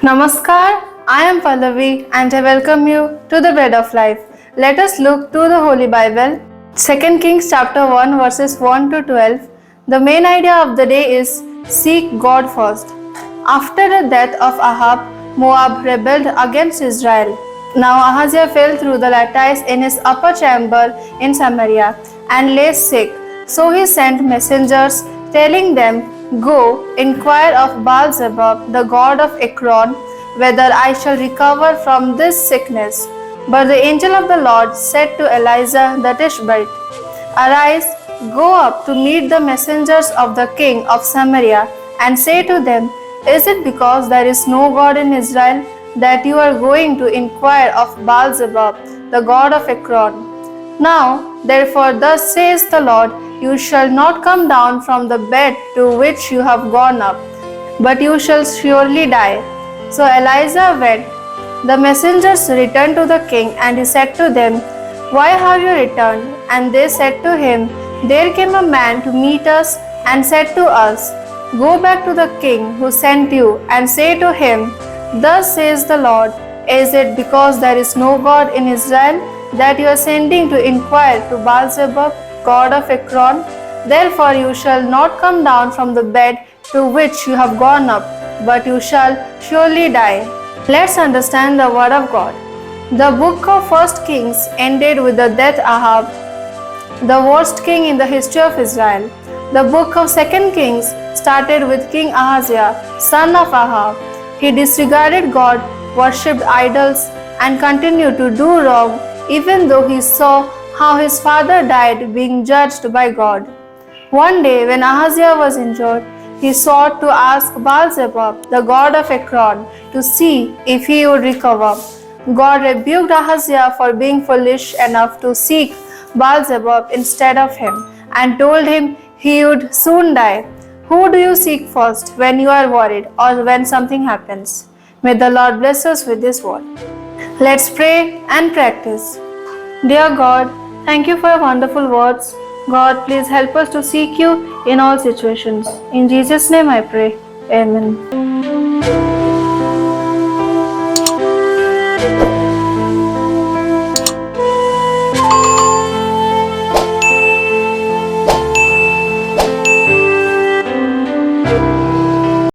Namaskar, I am Pallavi and I welcome you to the Bread of Life. Let us look to the Holy Bible. 2 Kings chapter 1 verses 1 to 12. The main idea of the day is seek God first. After the death of Ahab, Moab rebelled against Israel. Now Ahaziah fell through the lattice in his upper chamber in Samaria and lay sick. So he sent messengers telling them, Go, inquire of Baal-zebub, the god of Ekron, whether I shall recover from this sickness. But the angel of the Lord said to Elijah the Tishbite, Arise, go up to meet the messengers of the king of Samaria, and say to them, Is it because there is no God in Israel that you are going to inquire of Baal-zebub, the god of Ekron? Now, therefore, thus says the Lord, you shall not come down from the bed to which you have gone up, but you shall surely die. So Elijah went. The messengers returned to the king, and he said to them, Why have you returned? And they said to him, There came a man to meet us and said to us, Go back to the king who sent you, and say to him, Thus says the Lord, Is it because there is no God in Israel that you are sending to inquire to Baal-zebub, god of Ekron? Therefore you shall not come down from the bed to which you have gone up, but you shall surely die. Let's understand the word of God. The book of 1 Kings ended with the death of Ahab, the worst king in the history of Israel. The book of 2 Kings started with King Ahaziah, son of Ahab. He disregarded God, worshipped idols, and continued to do wrong even though he saw how his father died being judged by God. One day when Ahaziah was injured, he sought to ask Baal-zebub, the god of Ekron, to see if he would recover. God rebuked Ahaziah for being foolish enough to seek Baal-zebub instead of him, and told him he would soon die. Who do you seek first when you are worried or when something happens? May the Lord bless us with this word. Let's pray and practice. Dear God, thank you for your wonderful words. God, please help us to seek you in all situations. In Jesus' name I pray. Amen.